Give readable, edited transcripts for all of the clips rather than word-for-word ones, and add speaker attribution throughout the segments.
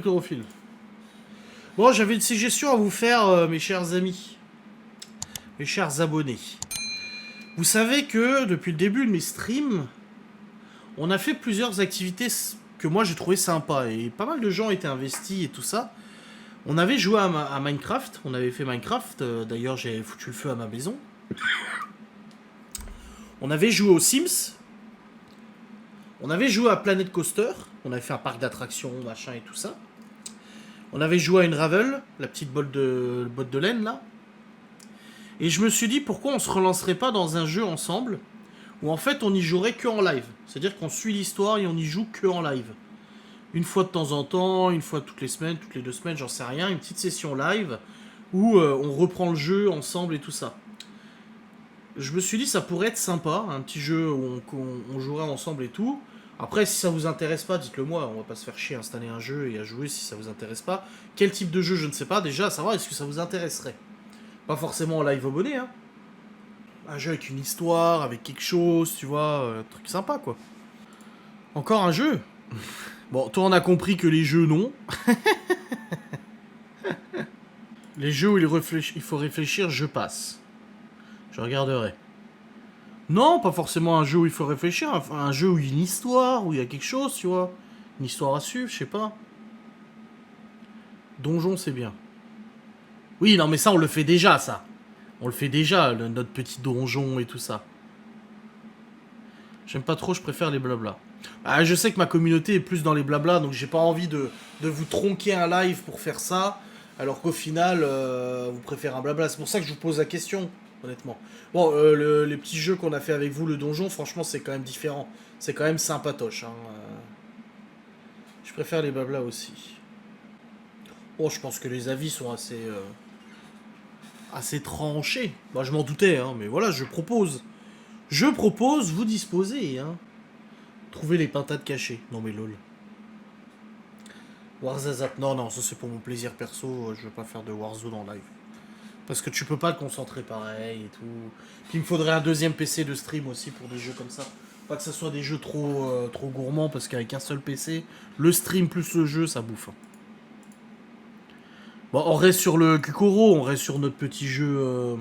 Speaker 1: chlorophylle. Bon, j'avais une suggestion à vous faire, mes chers amis. Mes chers abonnés. Vous savez que, depuis le début de mes streams, on a fait plusieurs activités que moi j'ai trouvé sympas. Et pas mal de gens étaient investis et tout ça. On avait joué à Minecraft. On avait fait Minecraft. D'ailleurs, j'ai foutu le feu à ma maison. On avait joué aux Sims. On avait joué à Planet Coaster. On avait fait un parc d'attractions, machin et tout ça. On avait joué à une Ravel, la petite botte de laine là. Et je me suis dit pourquoi on se relancerait pas dans un jeu ensemble où en fait on y jouerait que en live. C'est-à-dire qu'on suit l'histoire et on y joue que en live. Une fois de temps en temps, une fois toutes les semaines, toutes les 2 semaines, j'en sais rien, une petite session live où on reprend le jeu ensemble et tout ça. Je me suis dit ça pourrait être sympa, un petit jeu où on jouerait ensemble et tout. Après, si ça vous intéresse pas, dites-le moi, on va pas se faire chier à installer un jeu et à jouer si ça vous intéresse pas. Quel type de jeu, je ne sais pas, déjà à savoir est-ce que ça vous intéresserait. Pas forcément en live abonné, hein. Un jeu avec une histoire, avec quelque chose, tu vois, un truc sympa quoi. Encore un jeu. Bon, toi on a compris que les jeux non. Les jeux où il faut réfléchir, je passe. Je regarderai. Non, pas forcément un jeu où il faut réfléchir, un jeu où il y a une histoire, où il y a quelque chose, tu vois. Une histoire à suivre, je sais pas. Donjon, c'est bien. Oui, non, mais ça, on le fait déjà, ça. On le fait déjà, notre petit donjon et tout ça. J'aime pas trop, je préfère les blabla. Ah, je sais que ma communauté est plus dans les blabla, donc j'ai pas envie de vous tronquer un live pour faire ça, alors qu'au final, vous préférez un blabla. C'est pour ça que je vous pose la question, honnêtement. Bon, les petits jeux qu'on a fait avec vous, le donjon, franchement, c'est quand même différent. C'est quand même sympatoche. Hein. Je préfère les blabla aussi. Bon, je pense que les avis sont assez tranchés. Bah, je m'en doutais, hein, mais voilà, je propose. Je propose, vous disposez, hein. Trouvez les pintades cachées. Non mais lol. Warzazat. Non, non, ça c'est pour mon plaisir perso. Je veux pas faire de Warzone en live. Parce que tu peux pas te concentrer pareil et tout. Puis il me faudrait un deuxième PC de stream aussi pour des jeux comme ça. Pas que ce soit des jeux trop gourmands, parce qu'avec un seul PC, le stream plus le jeu, ça bouffe. Bon, on reste sur le Kukoro, on reste sur notre petit jeu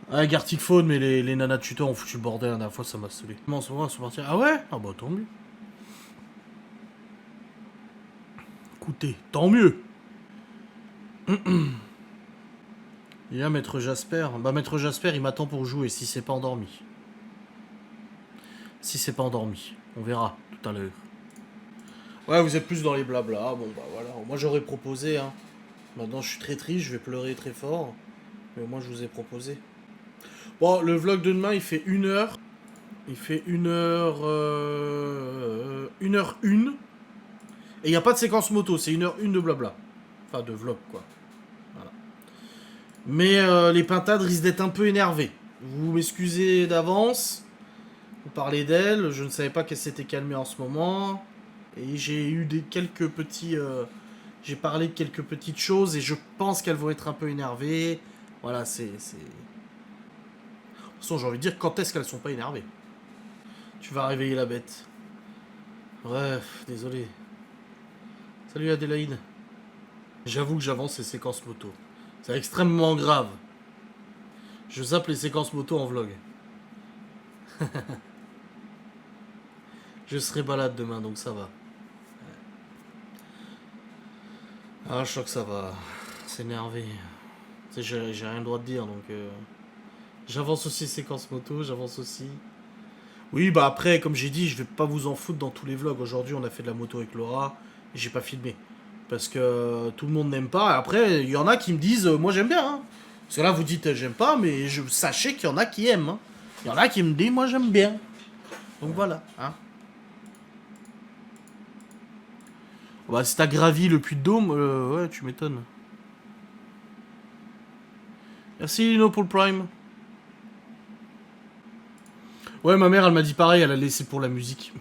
Speaker 1: avec Arctic Phone, mais les nanas tuteurs ont foutu le bordel la dernière fois, ça m'a saoulé. Comment on va se partir? Ah ouais? Ah bah tant mieux. Écoutez, tant mieux. Il y a Maître Jasper. Bah Maître Jasper, il m'attend pour jouer si c'est pas endormi. Si c'est pas endormi. On verra tout à l'heure. Ouais, vous êtes plus dans les blabla. Bon bah voilà. Moi j'aurais proposé, hein. Maintenant je suis très triste, je vais pleurer très fort. Mais moi je vous ai proposé. Bon, le vlog de demain il fait 1 heure. Il fait 1 heure... 1h01. Et il n'y a pas de séquence moto, c'est 1h01 de blabla. Enfin de vlog quoi. Voilà. Mais les pintades risquent d'être un peu énervées. Vous m'excusez d'avance. Vous parlez d'elle, je ne savais pas qu'elle s'était calmée en ce moment. Et j'ai eu quelques petits... j'ai parlé de quelques petites choses et je pense qu'elles vont être un peu énervées. Voilà, c'est... De toute façon, j'ai envie de dire, quand est-ce qu'elles sont pas énervées? Tu vas réveiller la bête. Bref, désolé. Salut Adélaïde. J'avoue que j'avance les séquences moto. C'est extrêmement grave. Je zappe les séquences moto en vlog. Je serai balade demain, donc ça va. Ah, je sens que ça va s'énerver. J'ai rien le droit de dire, donc... J'avance aussi les séquences moto, j'avance aussi... Oui, bah après, comme j'ai dit, je vais pas vous en foutre dans tous les vlogs. Aujourd'hui, on a fait de la moto avec Laura, et j'ai pas filmé. Parce que tout le monde n'aime pas. Après, il y en a qui me disent, moi j'aime bien. Hein. Parce que là, vous dites, j'aime pas, mais sachez qu'il y en a qui aiment. Hein. Il y en a qui me disent, moi j'aime bien. Donc voilà. Hein. Bah, si t'as gravi le Puy-de-Dôme, ouais, tu m'étonnes. Merci Lino pour le Prime. Ouais, ma mère, elle m'a dit pareil, elle a laissé pour la musique.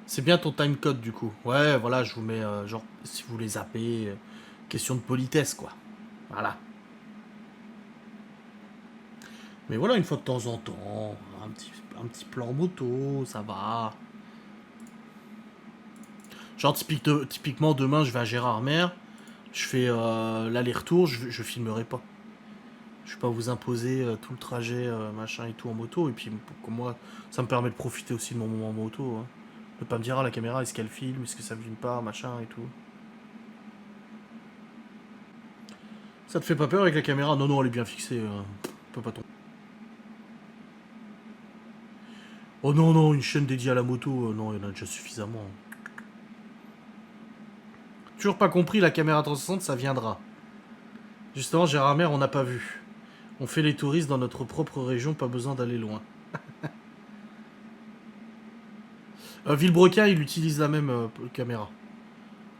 Speaker 1: C'est bien ton timecode, du coup. Ouais, voilà, je vous mets, genre, si vous les zappez, question de politesse, quoi. Voilà. Mais voilà, une fois de temps en temps, un petit plan moto, ça va. Genre, typiquement, demain, je vais à Gérardmer, je fais l'aller-retour, je filmerai pas. Je vais pas vous imposer tout le trajet, machin et tout en moto. Et puis, pour moi, ça me permet de profiter aussi de mon moment en moto. Hein. Ne pas me dire, ah, la caméra, est-ce qu'elle filme, est-ce que ça filme pas, machin et tout. Ça te fait pas peur avec la caméra? Non, non, elle est bien fixée. On peut pas tomber. Oh non, non, une chaîne dédiée à la moto, non, il y en a déjà suffisamment. Toujours pas compris, la caméra 360, ça viendra. Justement, Gérardmer, on n'a pas vu. On fait les touristes dans notre propre région, pas besoin d'aller loin. Villebrequin, il utilise la même caméra.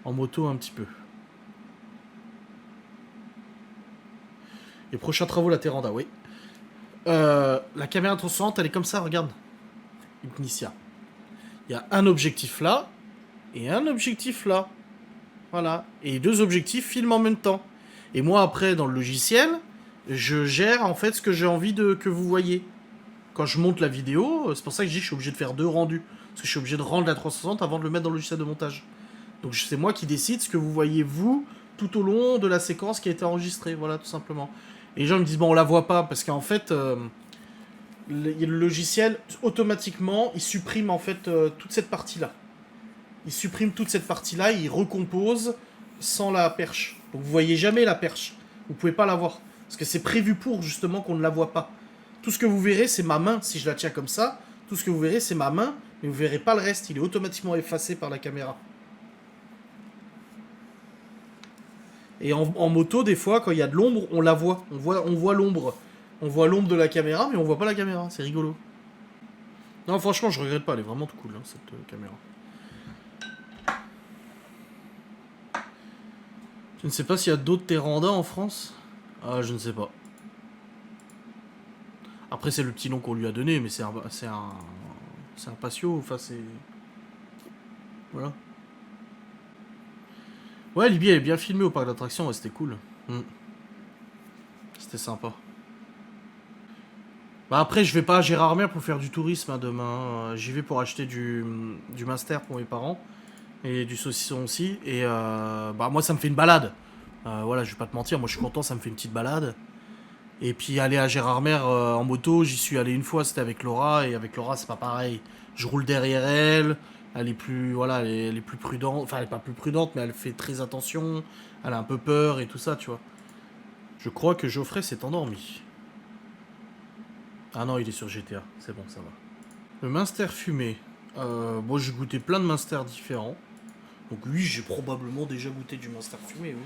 Speaker 1: En moto, un petit peu. Les prochains travaux, la Terranda, oui. La caméra 360, elle est comme ça, regarde. Ignitia. Il y a un objectif là, et un objectif là. Voilà. Et deux objectifs filment en même temps. Et moi, après, dans le logiciel, je gère en fait ce que j'ai envie que vous voyez. Quand je monte la vidéo, c'est pour ça que je dis que je suis obligé de faire 2 rendus. Parce que je suis obligé de rendre la 360 avant de le mettre dans le logiciel de montage. Donc c'est moi qui décide ce que vous voyez, vous, tout au long de la séquence qui a été enregistrée. Voilà, tout simplement. Et les gens me disent, bon, on la voit pas, parce qu'en fait, le logiciel, automatiquement, il supprime en fait toute cette partie-là. Il supprime toute cette partie-là, il recompose sans la perche. Donc vous voyez jamais la perche. Vous pouvez pas la voir. Parce que c'est prévu pour, justement, qu'on ne la voit pas. Tout ce que vous verrez, c'est ma main, si je la tiens comme ça. Tout ce que vous verrez, c'est ma main, mais vous verrez pas le reste. Il est automatiquement effacé par la caméra. Et en moto, des fois, quand il y a de l'ombre, on la voit. On voit l'ombre. On voit l'ombre de la caméra, mais on voit pas la caméra. C'est rigolo. Non, franchement, je regrette pas. Elle est vraiment cool, hein, cette caméra. Je ne sais pas s'il y a d'autres Terranda en France. Ah, je ne sais pas. Après, c'est le petit nom qu'on lui a donné, mais c'est un patio. Enfin, c'est... Voilà. Ouais, Libye, elle est bien filmée au parc d'attractions. Ouais, c'était cool. C'était sympa. Bah après, je vais pas à Gérardmer pour faire du tourisme hein, demain. J'y vais pour acheter du Master pour mes parents. Et du saucisson aussi. Et bah moi, ça me fait une balade. Voilà, je vais pas te mentir. Moi, je suis content, ça me fait une petite balade. Et puis aller à Gérardmer en moto, j'y suis allé une fois, c'était avec Laura. Et avec Laura, c'est pas pareil. Je roule derrière elle. Elle est plus, voilà, elle est plus prudente. Enfin, elle est pas plus prudente, mais elle fait très attention. Elle a un peu peur et tout ça, tu vois. Je crois que Geoffrey s'est endormi. Ah non, il est sur GTA. C'est bon, ça va. Le Munster fumé. Moi, j'ai goûté plein de Munster différents. Donc oui, j'ai probablement déjà goûté du Munster fumé, oui.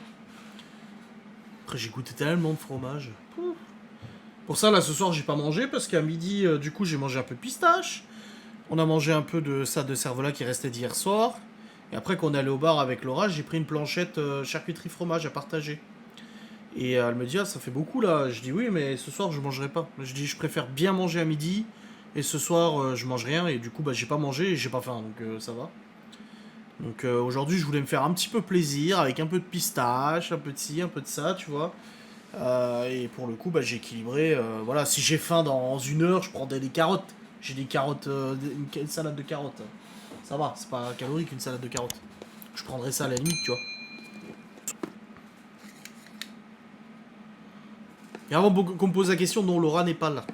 Speaker 1: Après, j'ai goûté tellement de fromage. Pouf. Pour ça, là, ce soir, j'ai pas mangé parce qu'à midi, du coup, j'ai mangé un peu de pistache. On a mangé un peu de ça de cervelas qui restait d'hier soir. Et après qu'on est allé au bar avec Laura, j'ai pris une planchette charcuterie fromage à partager. Et elle me dit, ah, ça fait beaucoup là. Je dis, oui, mais ce soir, je mangerai pas. Je dis, je préfère bien manger à midi. Et ce soir, je mange rien. Et du coup, bah, j'ai pas mangé et j'ai pas faim. Donc, ça va. Donc, aujourd'hui, je voulais me faire un petit peu plaisir avec un peu de pistache, un peu de ci, un peu de ça, tu vois. Et pour le coup, bah, j'ai équilibré. Voilà, si j'ai faim dans 1 heure, je prends des carottes. J'ai des carottes, une salade de carottes. Ça va, c'est pas calorique une salade de carottes. Je prendrais ça à la limite, tu vois. Et avant qu'on me pose la question, non, Laura n'est pas là.